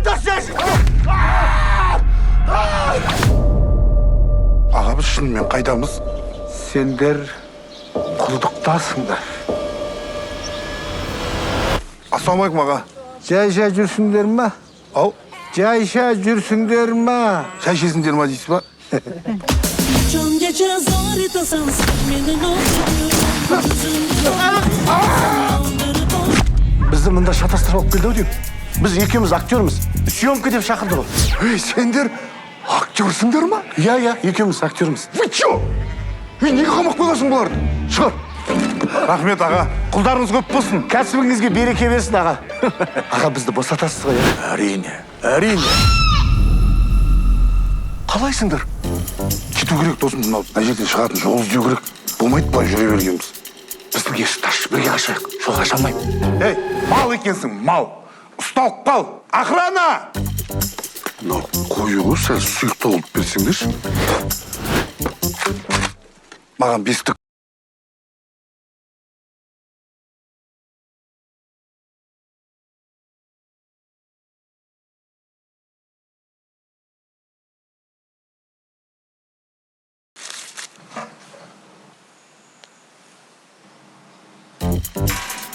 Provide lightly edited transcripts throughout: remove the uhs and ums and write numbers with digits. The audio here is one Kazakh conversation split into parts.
тастайсың? Аға, біз шынымен қайдамыз? Сендер құлдықтасыңдар. Ассалаумалейкум, аға. Жай жүрсіңдер ма? Ау, Жайша жүрсіңдер ма? шай ішесіңдер ма дейсіз ба? Бізді мында шатастырып алып келді деймін. Біз екеуміз актерміз. Съемка деп шақырды ғой. Ей, сендер актерсіңдер ма? Иә, екеуміз актерміз. Вы чё? Неге қамап қойғансың бұларды? Шығар. Рахмет, аға. Құлдарыңыз көп болсын. Кәсібіңізге береке берсін, аға. Аға, бізді босатасыз ғой. Әрине. Қалайсыңдар? Кету керек, досым. Мынау мына жерден шығатын жол іздеу керек. Болмайды былай жүре бергеніміз. Біздің есікті ашып, бірге ашайық. Жол аша алмаймын. Ей, мал екенсің, мал. Ұсталып қал. Охрана! Мынау қою ғой, сәл сұйықтау алып берсеңдерші. Маған бесік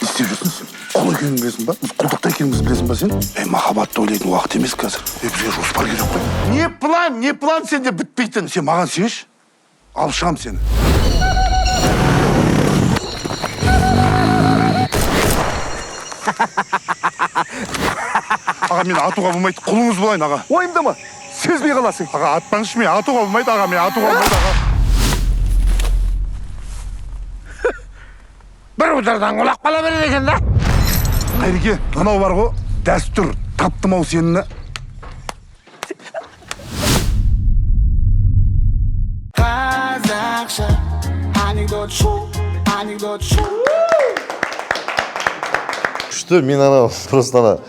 істеп жүрсің сен? Құл екенін білесің ба? Біз құлдықта екенімізді білесің ба сен? Махаббатты ойлайтын уақыт емес қазір. Бізге жоспар керек қой. Не план сенде бітпейтін? Сен маған сенші. Алып шығам сені. Аға, мені атуға болмайды. Құлыңыз болайын, аға. Ойымда ма? Сезбей қаласың. Аға, атпаңызшы, мен атуға болмайды, аға, мен атуға болмайды, аға. Бір ұдардан құлақ қала береді екен да. Қайреке, мынау бар ғой, дәстүр, таптым-ау сені. Қазақша анекдот шу. Күшті, мен ана просто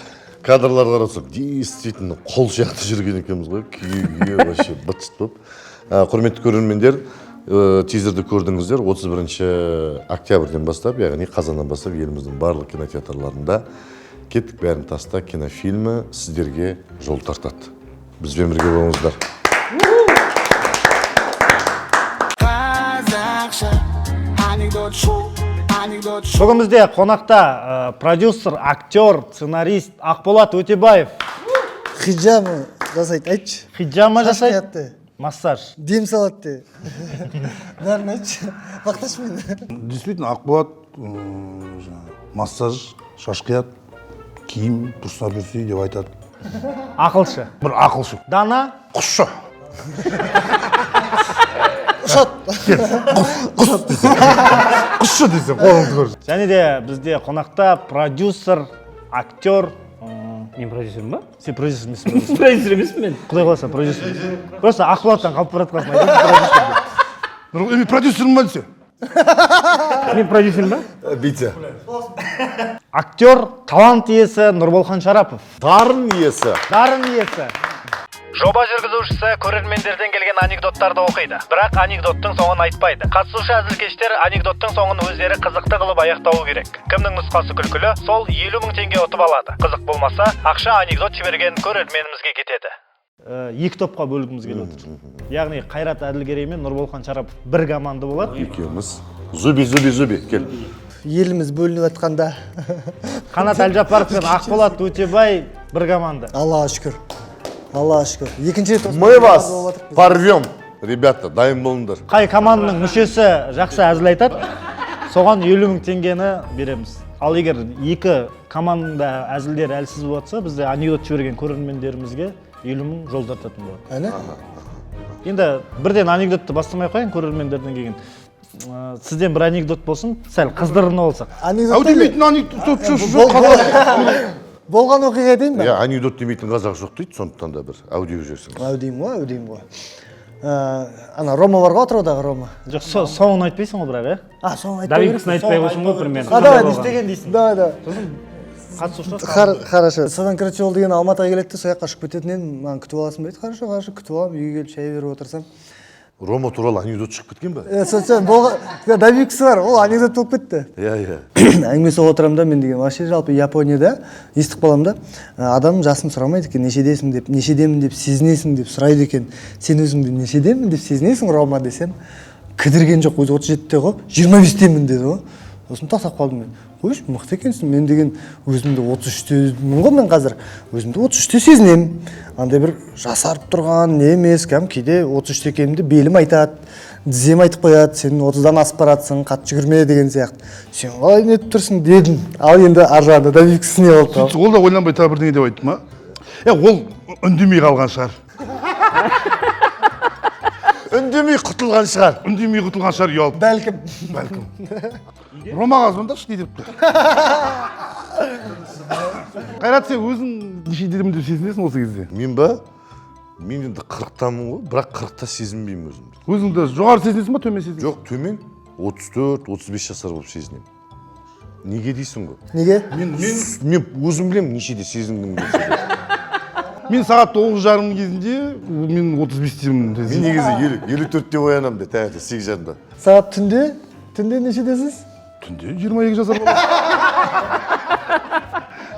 кадрлар қарасақ, действительно қол сияқты жүрген екенбіз ғой. Күйе вообще быт-шыт болып. Құрметті көрермендер, тизерді көрдіңіздер. 31 октябрьден бастап, яғни қазаннан бастап еліміздің барлық кинотеатрларында «Кеттік бәрін таста» кинофильмі сіздерге жол тартады. Бізбен бірге болыңыздар. Бүгін бізде қонақта продюсер, актер, сценарист Ақболат Өтебаев. Хиджама жасайды, айтшы. Хиджама жасайды? Шашқиятты. Массаж. Дем салатты. Бәрін айтшы. Мақташ мені. Действительно, Ақболат массаж, шашқият, киім, дұрыстап жүрсе деп айтады. Ақылшы. Бір ақылшы. Дана. Құсшы. Құсшы десем, қолыңды көрсін. Және де бізде қонақта продюсер, актер. Мен продюсерім ба? Сен продюсер емессің. Продюсер емеспін мен. Құдай қаласа продюсер. Просто Ақболаттан қалып баратқан Мен продюсерім ба десе? Мен продюсерім ба? Битя. Актер, талант иесі Нұрболхан Шарапов. Дарын иесі. Жоба жүргізушісі көрермендерден келген анекдоттарды оқиды. Бірақ анекдоттың соңын айтпайды. Қатысушы әзілкештер анекдоттың соңын өздері қызықты қылып аяқтауы керек. Кімнің нұсқасы күлкілі, сол 50 000 теңге ұтып алады. Қызық болмаса, ақша анекдот жіберген көрерменімізге кетеді. Екі топқа бөлгіміз келіп отыр. Яғни Қайрат Әділгерей мен Нұрболхан Шарапов бір команда болады. Екеуміз. Зуби, кел. Еліміз бөлініп жатқанда. Қанат Әлжапаров пен Ақболат Өтебай бір команда. Аллаға шүкір. Екінші рет Мы вас порвем. Ребята, дайын болыңдар. Қай команданың мүшесі жақсы әзіл айтады, соған 50 000 теңгені береміз. Ал егер екі команда әзілдер әлсіз болса, бізде анекдот жіберген көрермендерімізге 50 000 жол тартатын болады. Әне? Енді бірден анекдотты бастамай қойын көрермендерден келген. Сізден бір анекдот болсын, сәл қыздырыны болсақ. Демейтін анекдот жоқ. Болған оқиға дейін ба? Анекдот демейтін қазақ жоқ дейді, сондықтан да бір аудио жүрсіңіз. Әудейім ғой. Ана Рома бар ғой, атыраудағы Рома. Жоқ, соңын айтпайсың ғой бірақ, е? Соңын айтпай Давидовсын айтпай қойсын ғой, примерно. Давай, не істеген дейсің. Давай. Қатысушылар. Хорошо. Садан Крачол деген Алматыға келеді, сояққа ұшып кететінен маған күтіп аласың ба дейді. Хорошо, күтіп аламын. Үйге келіп шай беріп отырсам. Рома туралы анекдот шығып кеткен ба? добивкісі бар, ол анекдот болып кетті. Иә. Әңгіме соғып отырамын да, мен деген вообще жалпы Японияда естіп қаламын да, адам жасын сұрамайды екен, нешедемін деп сезінесің деп сұрайды екен. Сен өзіңді нешедемін деп сезінесің, Рома десем, кідірген жоқ, өзі 37-те ғой, 25-темін деді ғой. Сосын тасап қалдым мен. Қойшы, мықты екенсің, мен деген өзімді 33-темін ғой, мен қазір өзімді 33-те сезінемін. Андай бір жасарып тұрған не емес, кейде 33-те екенімді белім айтады, тізем айтып қояды, сен 30-дан асып баратсың, қатты жүгірме деген сияқты. Сен қалай нетіп тұрсың дедім. Ал енді ар жағында добивкісі не болды? Ол да ойланбай тағы бірдеңе деп айтты ма? Ол үндемей қалған шығар. Үндемей құтылған шығар. Үндемей құтылған шығар, ұялып. Бәлкім. Ромаға звондашы, не депті? Қайрат, сен өзің нешедемін деп сезінесің осы кезде? Мен ба? Мен енді 40-тамын ғой, бірақ 40-та сезінбеймін өзімді. Өзіңді жоғары сезінесің ба, төмен сезінесің? Жоқ, төмен 34-35 жасар болып сезінемін. Неге дейсің ғой? Неге? Мен өзім білемін нешеде сезінгім келсе. Мен сағат 9:30 кезінде мен 35-темін. Мен негізі 54-те оянамын да, таңертең 8 жарымда. Сағат түнде нешедесіз? Түнде 22 жасар болады.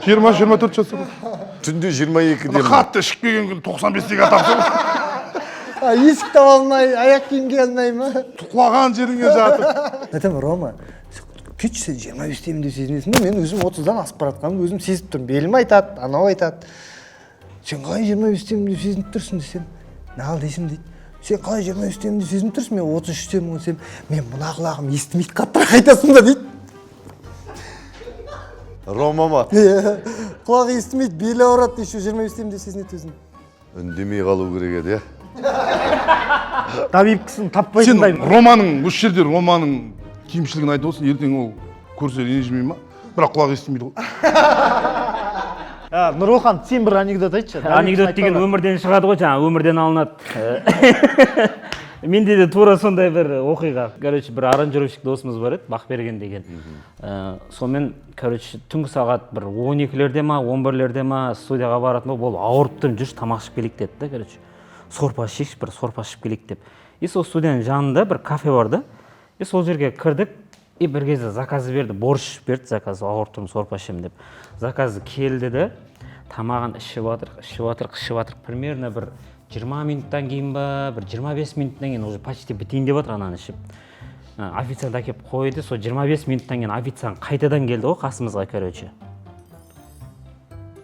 20-24 жасар болады. Түнде 22-демін. Қатты ішіп келген күн 95-тегі атапты. Есік таба алмай, аяқ киім кие алмай ма? Құлаған жеріңе жатыр. Айтам, Рома, күш сен 25-темін деп сезінесің бе? Мен өзім 30-дан асып баратқанымды өзім сезіп тұрмын. Белім айтады, анау айтады. Сен қалай 25-темін деп сезініп тұрсың десем, нағыл дейсің дейді. Сен қалай 25-темін деп сезініп тұрсың, мен 33-темін десем, мен мына құлағым естімейді, қаттырақ айтасың да дейді. Рома ма? Құлағы естімейді, белі ауырады, еще 25-темін деп сезінеді өзін. Үндемей қалу керек еді, Добивкісін Сен таппайтындай. Романың, осы жерде Романың кемшілігін айтып olsun, ертең ол көрсе ренжімей ма? Бірақ құлағы естімейді ғой. Нұролхан, сен бір анекдот айтшы. Анекдот деген өмірден шығады ғой, жаңа өмірден алынады. Менде де тура сондай бір оқиға. Короче, бір аранжировщик досымыз бар еді, Бақберген деген. Сонымен, короче, түнгі сағат бір 12-лерде ма, 11-лерде ма студияға баратын бол, ауырып тұрмын, жүрші тамақ ішіп келейік деді да, короче. Сорпа ішейікші, бір сорпа ішіп келейік деп. И сол студияның жанында бір кафе барды. И сол жерге кірдік. И бір кезде заказы берді, борщ берді, заказ, ауырып тұрмын, сорпа ішемін деп. Заказы келді де, тамағын ішіп жатыр, примерно бір 20 минуттан кейін ба, бір 25 минуттан кейін уже почти бітейін деп жатыр ананы ішіп. Официант әкеп қойды, сол 25 минуттан кейін официант қайтадан келді ғой қасымызға, короче.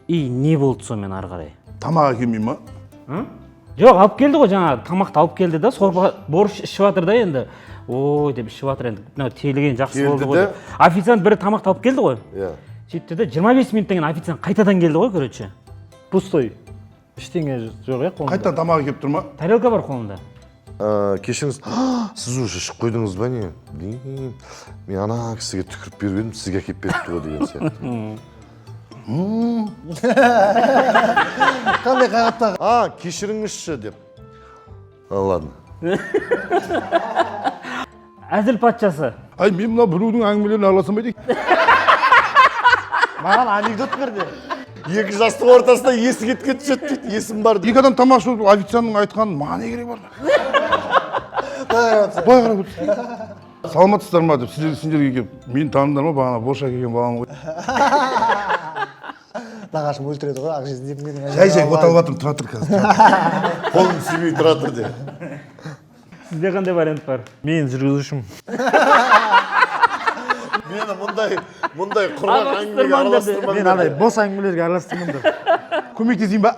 И не болды сонымен ары қарай? Тамақ әкелмей ма? Жоқ, алып келді ғой, жаңа тамақты алып келді да, сорпа борщ ішіп жатыр да енді. Ой деп ішіп жатыр енді, мынау тиелген жақсы болды ғой. Официант бір тамақты алып келді ғой. Иә. Сөйтті де 25 минуттан кейін официант қайтадан келді ғой, короче. Пустой. Ештеңе жоқ, қолында. Қайтадан тамақ әкеліп тұр ма? Тарелка бар қолында. Кешіріңіз, сіз уже ішіп қойдыңыз ба не? Мен ана кісіге түкіріп беріп едім, сізге әкеліп беріпті ғой деген сияқты. Қандай қағатта? Кешіріңізші деп. Ладно. Әзіл патшасы. Мен мына біреудің әңгімелерін араласамайды. Маған анекдот берді. Екі жастық ортасында есі кеткен түседі дейді, есім бар дейді. Екі адам тамақ ішіп, официанттың айтқанын маған не керек бар? Былай қарап өтсін. Саламатсыздар ма деп сендерге келіп, мені таныдыңдар ма, бағана борщ әкелген балам ғой. Нағашым өлтіреді ғой, ақ жүзінде менің. Жай оталып жатырмын, тұра тұр қазір. Қолым сүймей тұра тұр де. Сізде қандай вариант бар? Мен жүргізушім. Мені мұндай құрғақ әңгімеге араластырмаңдар. Мен андай бос әңгімелерге араластырмаңдар. Көмектесейін ба?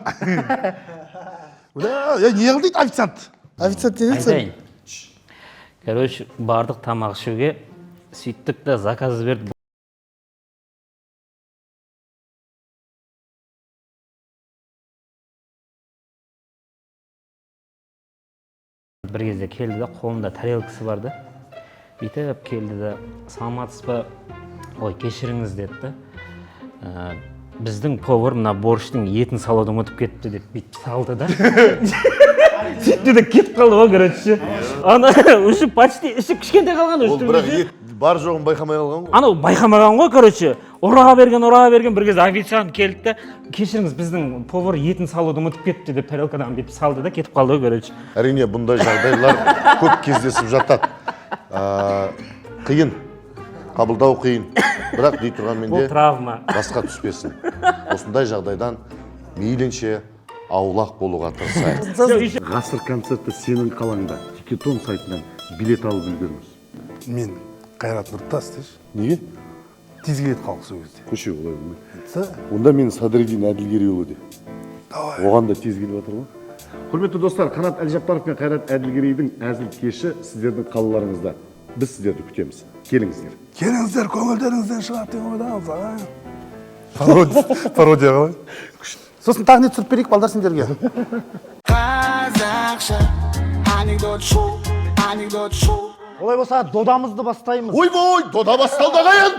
Не қыл дейді официант? Официант не дейді? Айтайын. Короче, бардық тамақ ішуге, сөйттік та заказ берді. Бір кезде келді да, қолында тарелкасы барды. Бүйтіп келді да, саламатсыз ба? Ой, кешіріңіз деді да. Біздің повар мына борщтың етін салуды ұмытып кетті деп бүйтіп салды да. Сөйтті де кетіп қалды ғой, короче. Ана үші почти іші кішкентай қалған Ол бірақ ет бар жоғын байқамай қалған ғой. анау байқамаған ғой, короче. Ораға берген бір кезде официант келді де, кешіріңіз, біздің повар етін салуды ұмытып кетті деп тарелкадан бүйтіп салды да кетіп қалды ғой, короче. Әрине бұндай жағдайлар көп кездесіп жатады. Қиын, қабылдау қиын. Бірақ дей тұрғанмен Бұл де травма. басқа түспесін. Осындай жағдайдан мейлінше аулақ болуға тырысайық. Ғасыр концерті сенің қалаңда Тикетон сайтынан билет алып үлгеріңіз. Мен Қайрат Нұртас дейші. Неге? Тез келеді халық сол кезде. Көше олай болмайды. Онда мен Садреддин Әділгерейұлы де. Оған да тез келіп жатыр ғой. Құрметті достар, Қанат Әлжаппаров пен Қайрат Әділгерейдің әзіл кеші сіздердің қалаларыңызда. Біз сіздерді күтеміз. Келіңіздер. Келіңіздер, көңілдеріңізден шығады деген ойдамыз. Пародия қалай? Сосын тағы не түсіріп берейік балдар сендерге. қазақша анекдот шоу, анекдот шоу. Олай болса, додамызды бастаймыз. Ойбой, дода басталды ағайын!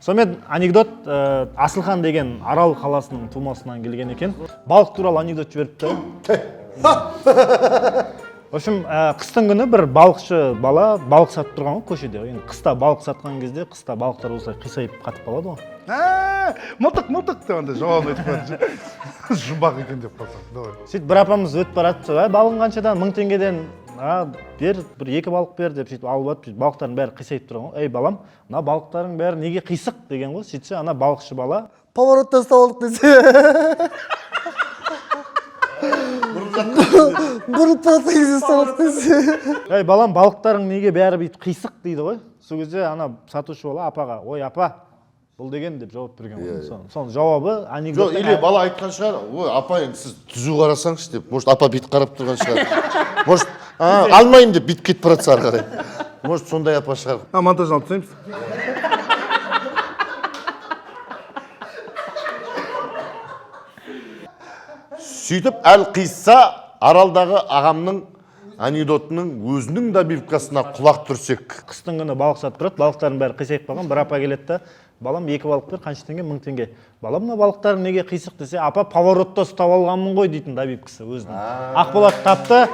Сонымен анекдот Асылхан деген Арал қаласының тумасынан келген екен. Балық туралы анекдот жіберіпті. В общем, қыстың күні бір балықшы бала балық сатып тұрған ғой көшеде. Енді қыста балық сатқан кезде қыста балықтар осылай қисайып қатып қалады ғой. Мылтық деп андай жауап айтып бәрі. Жұмбақ екен деп қалсақ. Давай. Сөйтіп бір апамыз өтіп барады, балығың қаншадан? 1000 теңгеден. Бер, бір 2 балық бер деп сөйтіп алып алып, балықтардың бәрі қисайып тұрған ғой. Ей балам, мына балықтардың бәрі неге қисық деген ғой. Сөйтсе ана балықшы бала Поворотта ұстап алдық десе. Бұрылып баратын кезде ұстап алдық десе. Ей балам, балықтарың неге бәрі бүйтіп қисық дейді ғой. Сол кезде ана сатушы бала апаға, ой апа, бұл деген деп жауап берген ғой. Соның жауабы анекдот. Жоқ, или бала айтқан шығар, ой апа енді сіз түзу қарасаңшы деп. Может апа бүйтіп қарап тұрған шығар. Может алмайын деп бүйтіп кетіп баратса ары қарай. Может сондай апа шығар. Монтажын алып тастаймыз. Сөйтіп әлқисса Аралдағы ағамның анекдотының өзінің добивкасына құлақ түрсек. Қыстың күні балық сатып тұрады, балықтардың бәрі қисайып қалған. Бір апа келеді да, балам 2 балық бер, қанша теңге? 1000 теңге. Балам, мына балықтарың неге қисық десе, апа поворотта ұстап алғанмын ғой дейтін добивкасы өзінің. Ақболат тапты.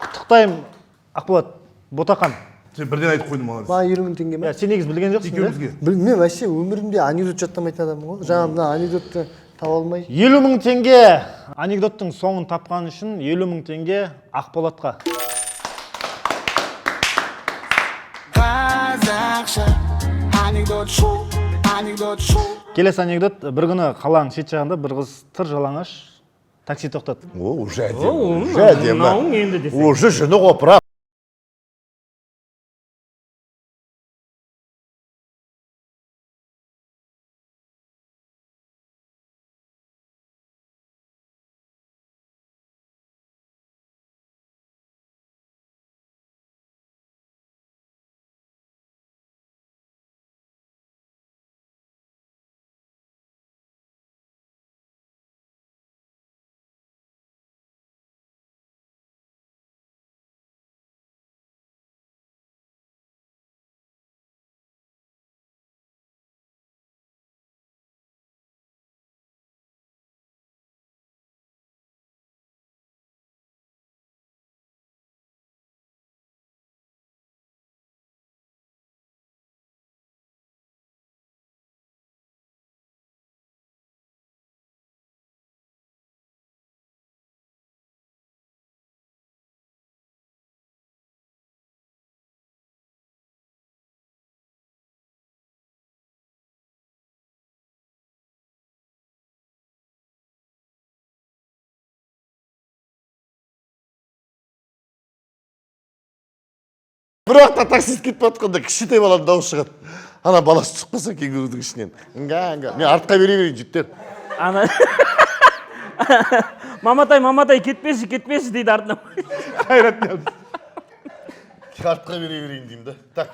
Құттықтаймын. Ақболат, Ботақан. Сен бірден айтып қойдың маған. Маған 20 000 теңге ма? Сен негіз білген жоқсың Екеумізге. Мен вообще өмірімде анекдот жаттамайтын адаммын ғой. Жаңа мына анекдотты таба алмай. 50 000 теңге анекдоттың соңын тапқан үшін 50 000 теңге Ақболатқа. қазақша анекдот шоу, анекдот шоу. Келесі анекдот, бір күні қаланың шет жағында бір қыз тыр жалаңаш такси тоқтады. О, уже әдемі. Мынауың енді десең. Уже жүні қопырақ. Бірақ та таксист кетіп жатқанда кішкентай баланың дауысы шығады. Ана баласы шықпаса кенгурудың ішінен. Мен артқа бере берейін жігіттер. Ана Маматай кетпеші дейді артына. Қайрат не Артқа бере берейін деймін да. Так.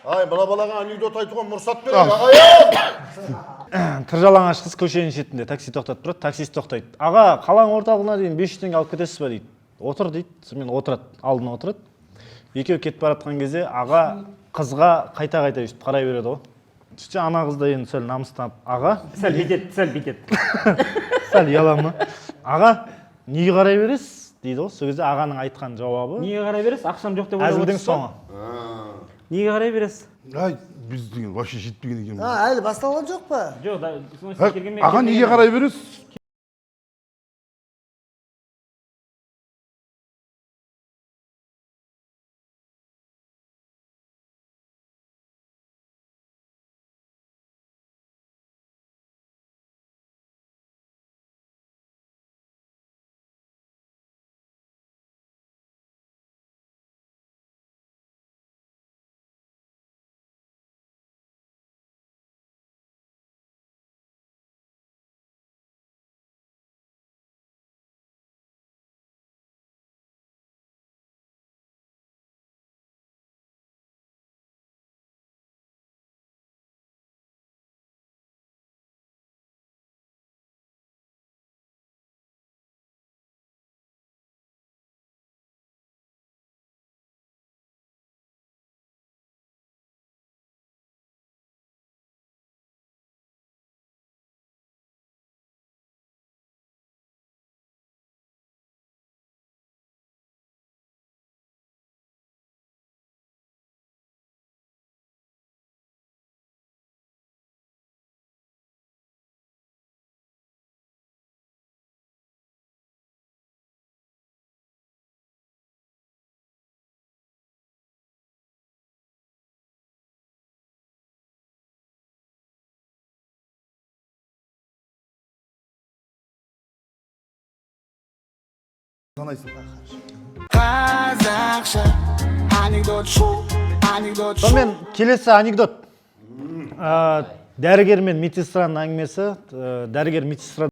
Ай, мына балаға анекдот айтуға мұрсат берейін. Ағайын! Тыр жалаңаш қыз көшенің шетінде такси тоқтатып тұрады, таксист тоқтайды. Аға, қаланың орталығына дейін 500 теңге алып кетесіз ба дейді. Отыр дейді, сонымен отырады, алдына отырады. Екеуі кетіп баратқан кезде аға қызға қайта-қайта өйстіп қарай береді ғой. Сөйтсе ана қыз да енді сәл намыстанып, аға, Сәл бүйтеді. сәл ұяла ма? Аға, неге қарай бересіз? дейді ғой. Сол кезде ағаның айтқан жауабы Неге қарай бересіз? Ақшам жоқ деп ойлап әзілдің отырсыз ба? соңы. Неге қарай бересіз? Ай, біз деген вообще жетпеген екенбіз. Әлі басталған жоқ па? Жоқ, сіз келгенмен Аға неге қарай бересіз? қазақша анекдот шу анекдот шу. Сонымен келесі анекдот. Дәрігер мен медсестраның әңгімесі. Дәрігер медсестра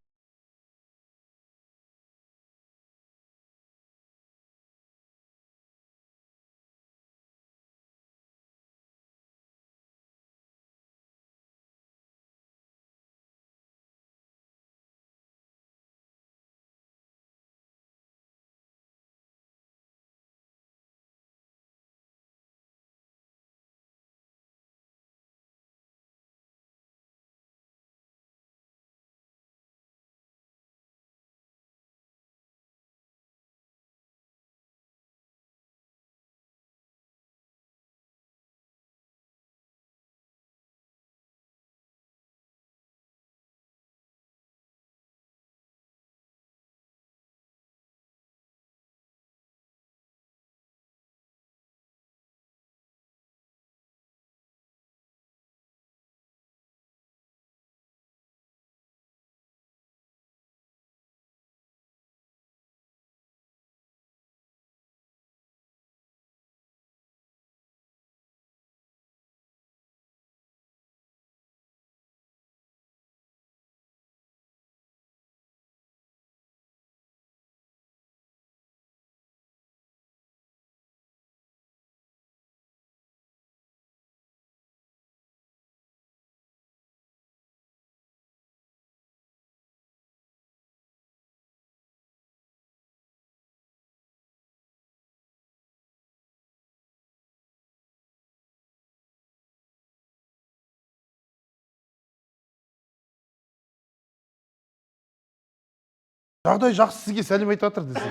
Жағдай жақсы, сізге сәлем айтып жатыр десе.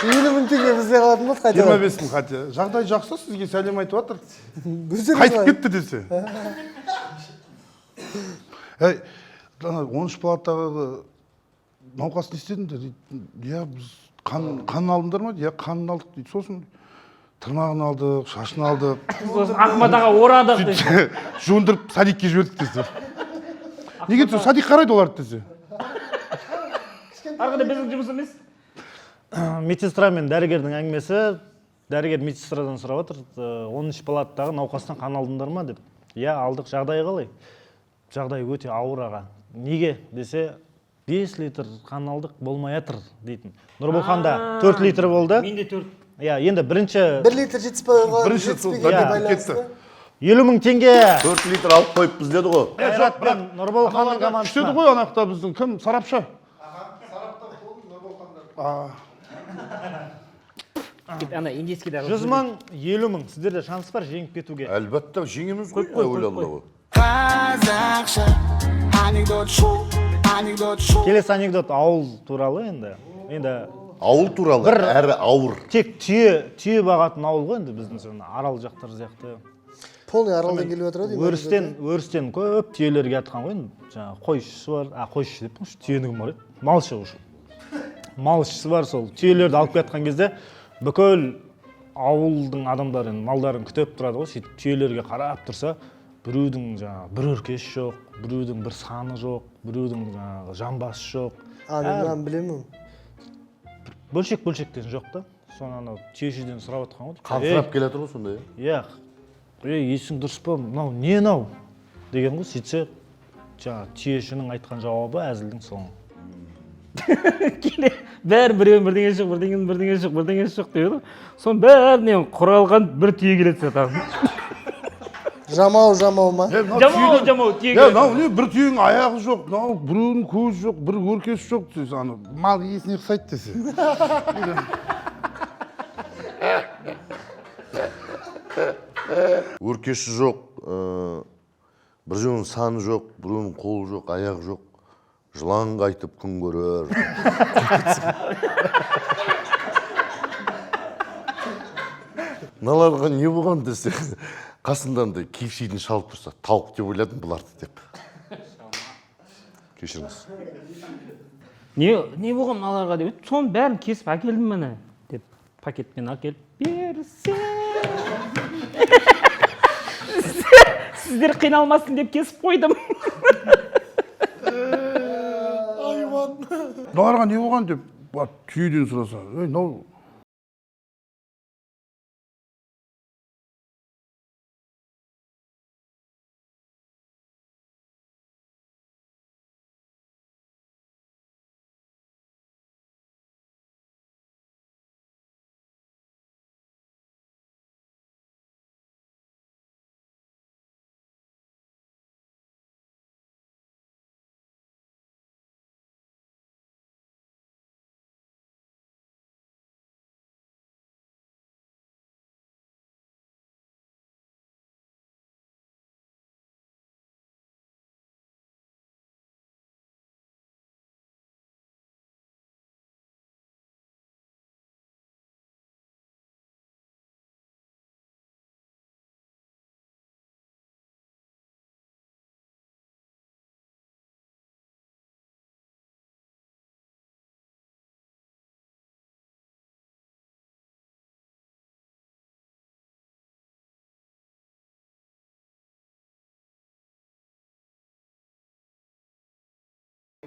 50.000 теңге бізде қалатын болды қайтадан. 25.000 қате. Жағдай жақсы, сізге сәлем айтып жатыр. Қайтып кетті десе. Ей, 13 палатадағы науқас не істедіңдер дейді. Иә, біз қан алдыңдар ма? Иә, қанын алдық дейді. Сосын тырнағын алдық, шашын алдық. Сосын Ахмадаға орадық дейді. Жуындырып садикке жібердік десе. Неге десе, садик қарайды оларды десе. Арқада біздің жұмыс емес. медсестра мен дәрігердің әңгімесі. Дәрігер медсестрадан сұрап отыр, 13 палатадағы науқастан қан алдыңдар ма деп. Иә, алдық. Жағдайы қалай? Жағдай өте ауыр аға. Неге десе, 5 литр қан алдық, болмай жатыр дейтін. Нұрболханда 4 литр болды. Менде 4. Иә, енді бірінші 1 литр жетіспей Бірінші сол кетті. 50.000 теңге. 4 литр алып қойып біз деді ғой. Қайрат пен Нұрболханның Күштеді командасына. ғой анақта біздің кім? Сарапшы. Ана индийскийдағы 100.000, 50.000. Сіздерде шанс бар жеңіп кетуге. Әлбәттә жеңеміз ғой, ойланды ғой. қазақша анекдот шу anekdot şu. келесі анекдот ауыл туралы енді ауыл туралы әрі ауыр. тек түйе бағатын ауыл ғой енді біздің жаңа арал жақтар сияқты. полный аралдан келіп жатыр деймін. өрістен көп түйелер келатқан ғой енді. Жаңағы қойшысы бар, қойшы деп қойшы, түйенігім бар еді. Малшы уже. Малшысы бар, сол түйелерді алып келатқан кезде бүкіл ауылдың адамдары енді малдарын күтіп тұрады ғой. Сөйтіп түйелерге қарап тұрса, біреудің жаңағы бір өркеш жоқ, біреудің бір саны жоқ, біреудің жаңағы жамбасы жоқ. Мен білемін. Бөлшектен жоқ та. Соны анау түйешіден сұрап отқан ғой. Қансырап келе жатыр ғой сондай. Иә. Есің дұрыс па? Мынау не мынау? Деген ғой. Сөйтсе жаңағы түйешінің айтқан жауабы әзілдің соңы. Бәрі біреуін бірдеңе жоқ дейді. Соның бәрінен құралған бір түйе келеді тағы. Жамау ма? Жамау түйе келеді. Bir tüyün ayağı yok, burun көз yok, bir өркеш yok. Mal есіне ұқсайды десе. Өркеші жоқ, біреуінің саны жоқ, біреуінің қолы жоқ, аяғы жоқ. Жылан қайтып күн көрер. Мыналарға не болған десе, қасындан да киіпшейдің шалып тұрса, тауық деп ойладым бұларды деп. Кешіріңіз. Не болған мыналарға деп, соның бәрін кесіп әкелдім міне деп пакетпен әкеліп берсе. Сіздер қиналмасын деп кесіп қойдым. Мыналарға не болған деп түйеден сұраса, мынау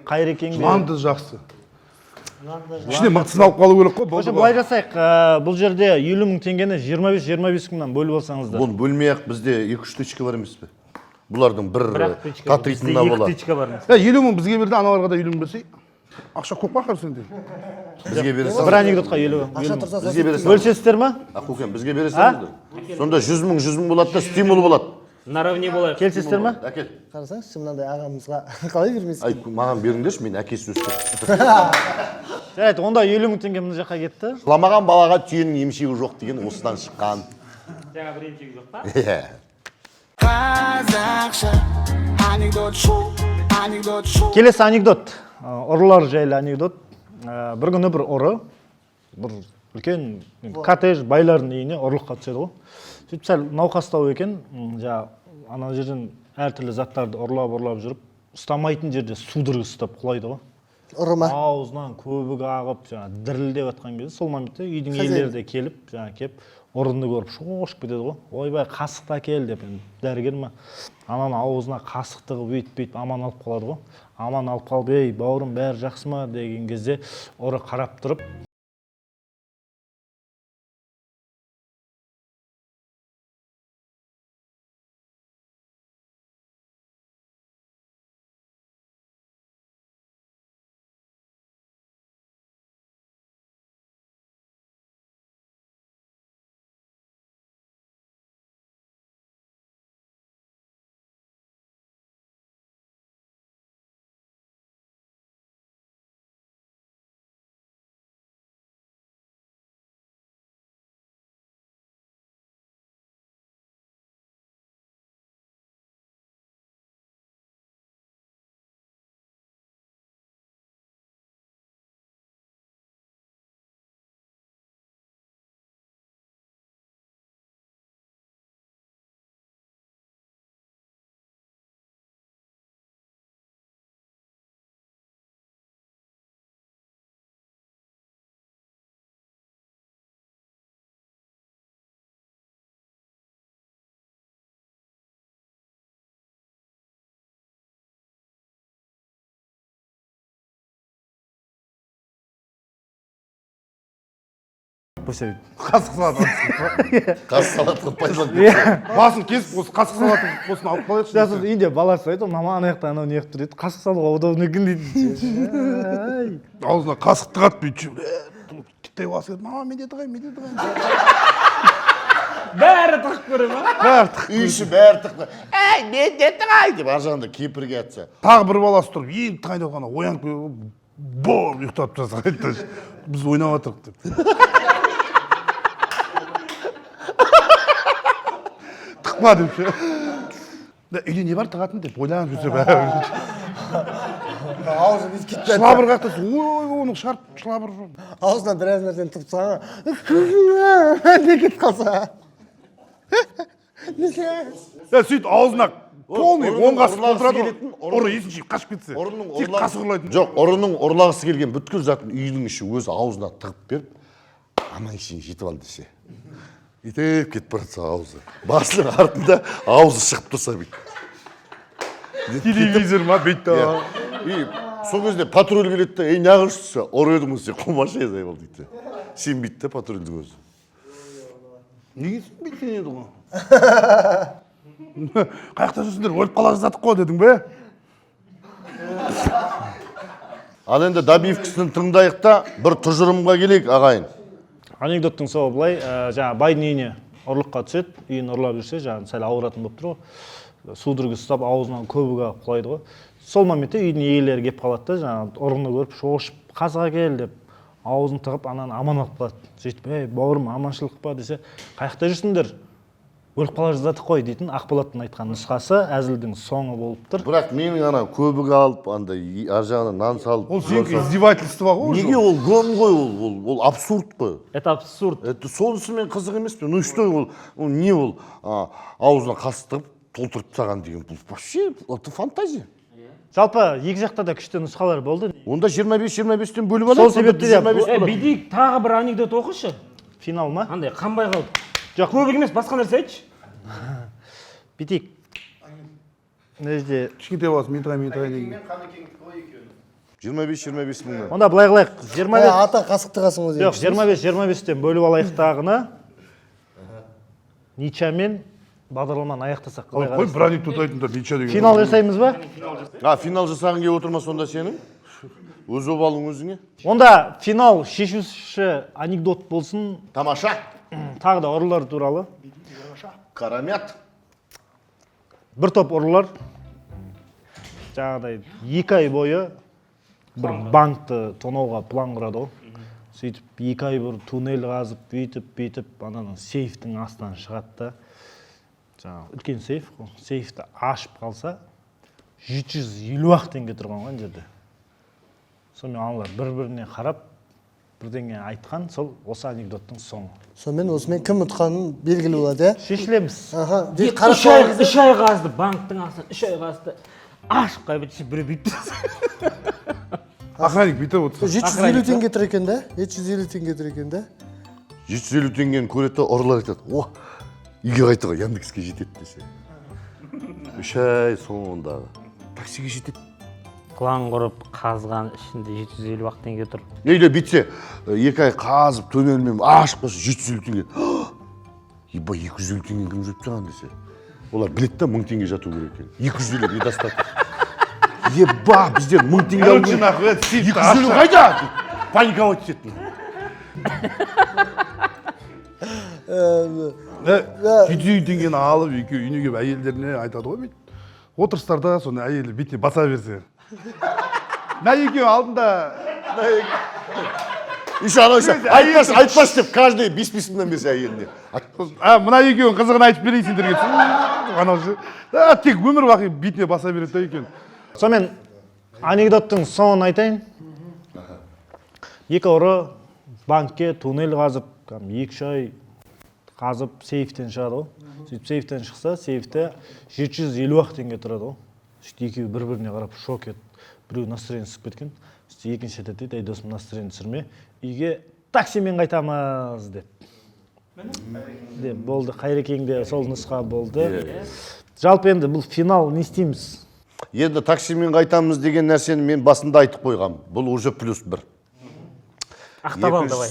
Қайрекең жыланды жақсы. Ішіне мықтысын алып қалу керек қой. Осы былай жасайық, бұл жерде 50 мың теңгені 25 мыңнан бөліп алсаңыздар. Оны бөлмей-ақ бізде 2-3 тычка бар емес пе? Бұлардың бір татитында болады. 2 тычка бар. 50 мың бізге берді, аналарға да 50 мың берсей. Ақша көп па қазір сенде? Бізге бересің. Бір анекдотқа 50 мың. Бізге бересің. Бөлшесіздер ма? Ақөкен, бізге бересің. Сонда 100 мың болады да стимул болады. Наравне болайық. Келісесіздер ма? Әкел. Қарасаңызшы, мынандай ағамызға қалай бермейсіз? Ай, маған беріңдерші, мен әкесі өстім. Жарайды, онда 50 мың теңге мына жаққа кетті. Жыламаған балаға түйенің емшегі жоқ деген осыдан шыққан. Жаңа бір емшегі жоқ па? Иә. Қазақша анекдот шу. Келесі анекдот. Ұрылар жайлы анекдот. Бір күні бір ұры, бір үлкен коттедж байлардың үйіне ұрлыққа түседі ғой. Сөйтіп сәл науқастау екен, ана жерден әртүрлі заттарды ұрлап жүріп, ұстамайтын жерде судырғы ұстап құлайды ғой. Ұрыма? Аузынан көбік ағып, дірілдеп жатқан кезде, сол моментте үйдің иелері де келіп, ұрыны көріп шошып кетеді ғой. Ойбай, қасықты әкел деп, дәрігер ма? Ананы аузына қасық тығып өйтіп аман алып қалады ғой. Аман алып қалып, ей, бауырым, бәрі жақсы ма деген кезде ұры қарап тұрып, қойса Қасық салат. Қас салат қылып пайдаланып. Басын кесіп, осы қасық салатын осыны алып қалайықшы. сосын үйде баласы айтады мама ана жақта анау не қылып тұр дейді қасық салуға удобно екен дейді Аузына қасық тығады бүйтіп. Кіттай басы еді, мама мен де тығайын, мен де тығайын. бәрі тығып көре ма Бәрі тық. Үй іші бәрі тықпай. Әй, мен де тығай деп ар жағында кемпірге атса. Тағы бір баласы тұрып, ең тығайын деп қана оянып бор ұйықтап тұрса айтты. Біз ойнап жатырық деп. Тықпа деп ше. Үйде не бар тығатын деп ойланып жүрсе бәрі. аузы бүйтіп кетті Шылабыр қақтасы, ой, оны шарп шылабыр. аузынан біраз нәрсені тығып тастаған не кетіп қалса Сөйтіп аузына полный он қасық толтырады ғой. Ұры есін жиып қашып кетсе. Ұрының Тек қасық ұрлайтын. Жоқ, ұрының ұрлағысы келген бүткіл затын үйдің іші өзі аузына тығып беріп, аман ішін жетіп ал десе. Етеп кетіп баратса аузы. Басының артында аузы шығып тұрса бейт. Телевизор ма бейт И сол кезде патруль келеді де, ей нағыршысы, ұры едіңіз сен қомаша езай бол дейді. Сен бейт те патрульдің өзі. Неге бейтін еді ғой? Қаяқта жүрсіңдер, өліп қала жаздадық қой дедің бе? Ал енді добивкісін тыңдайық та бір тұжырымға келейік ағайын. анекдоттың соңы былай жаңағы байдың үйіне ұрлыққа түседі үйін ұрлап жүрсе жаңағы сәл ауыратын болып тұр ғой судорога ұстап аузынан көбігі алып құлайды ғой сол моментте үйдің иелері келіп қалады да жаңағы ұрыны көріп шошып қазық әкел деп аузын тығып ананы аман алып қалады сөйтіп ей бауырым аманшылық па десе қаяқта жүрсіңдер өліп қала жаздадық қой дейтін Ақболаттың айтқан нұсқасы әзілдің соңы болып тұр Бірақ менің ана көбігі алып, андай ар жағына нан салып. Ол сенікі издевательство ғой. Неге ол гон ғой, ол абсурд қой. это абсурд Это сонысы мен қызық емес пе? Ну что ол не ол аузына қасық тығып толтырып тастаған деген бұл вообще это фантазия. жалпы екі жақта да күшті нұсқалар болды Онда 25-25-тен бөліп алайық. сол себепті де бидейік тағы бір анекдот оқышы финал ма андай қанбай қалды жоқ көбік емес басқа нәрсе айтшы бүйтейік мына жерде Кішкентай баласы мен тығайын деген. 25-25 мыңнан. онда былай қылайық 25 ата қасық тығасың ғой жоқ 25-25-тен бөліп алайық тағыны Ничамен бағдарламаны аяқтасақ қалай Қой қарайсыз бір анекдот айтыңдар, нича деген. финал жасаймыз ба Финал жасағың келіп отырма сонда сенің? Өз обалың өзіңе. онда финал шешуші анекдот болсын Тамаша. тағы да ұрылар туралы Карамят. бір топ ұрылар жаңағыдай 2 ай бойы бір банкты тонауға план құрады ғой сөйтіп 2 ай бір туннель қазып бүйтіп ананың сейфтің астынан шығады да жаңағы үлкен сейф қой сейфті ашып қалса 750-ақ теңге тұрған ғой ана жерде сонымен аналар бір-біріне қарап бірдеңе айтқан сол осы анекдоттың соңы сонымен осымен кім ұтқанын белгілі болады иә шешілеміз аха үш ай қазды банктың астынан 3 ай қазды ашып қойып біреу бүйтіп Охранник бүйтіп отыр. 750 теңге тұр екен да 750 теңге тұр екен да 750 теңгені көреді, ұрылар айтады. О, үйге қайтуға Яндекске жетеді десе. 3 ай соңындағы таксиге жетеді. план құрып қазған ішінде 750 теңге тұр Нейле битсе, 2 ай қазып төнелмен ашып қойса 750 теңге. Еба 250 теңге кім жүріп тұрған десе. Олар білет та 1000 теңге жату керек екен. 250 недостаток. Еба бізден 1000 теңге алу керек. 250 қайда? Паниковать ететін. 700 теңгені алып екеуі үйіне келіп әйелдеріне айтады ғой бүйтіп. Отырыстарда соны әйелі бетіне баса берсе. Мына екеуі алдында Еще анау айтпас деп каждый 5 мыңнан берсе әйеліне. мына екеуін қызығын айтып берейін сендерге. Анау тек өмір бақи бетіне баса береді да екен. сонымен анекдоттың соңын айтайын 2 ұры банкке туннель қазып 2 ай қазып сейфтен шығады ғой сөйтіп сейфтен шықса сейфте 750 теңге тұрады ғой сөйтіп екеуі бір-біріне қарап шок еді біреу настроение түсіп кеткен сөйтіп екінші айтады дейді ей досым настроение түсірме үйге таксимен қайтамыз деп болды Қайрекеңде сол нұсқа болды жалпы енді бұл финал не істейміз Енді таксимен қайтамыз деген нәрсені мен басында айтып қойғам. Бұл уже +1. Ақтабал давай.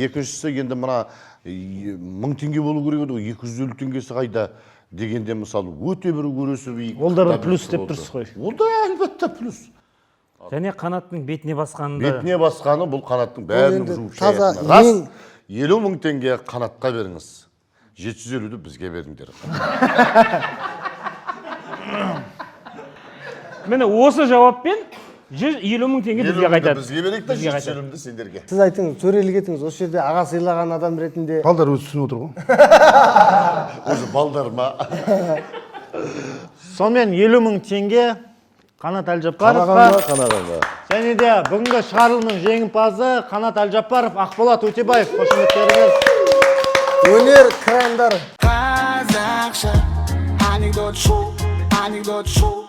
Екіншісі енді мына 1000 теңге болу керек еді ғой, 250 теңгесі қайда дегенде мысалы өте бір көресіп. Ол да бір плюс деп тұрсыз ғой. Ол да әлбетте плюс. Және қанаттың бетіне басқанында. Бетіне басқаны бұл қанаттың бәрінің енді жуып таза шаятыны. Рас, ең- 50 000 теңге қанатқа беріңіз. 750-ді бізге беріңдер. Міне осы жауаппен 150 000 теңге бізге қайтады. Бізге берейік та Бізге қайтады. 750-ді сендерге. сіз айтыңыз төрелік етіңіз осы жерде аға сыйлаған адам ретінде Балдар өзі түсініп отыр ғой. Өзі балдар ма? сонымен 50 000 теңге Қанат Әлжаппаровқа Қанағанға. және де бүгінгі шығарылымның жеңімпазы Қанат Әлжаппаров, Ақболат Өтебаев. Қошеметтеріңіз. өнер крандары Қазақша анекдот шоу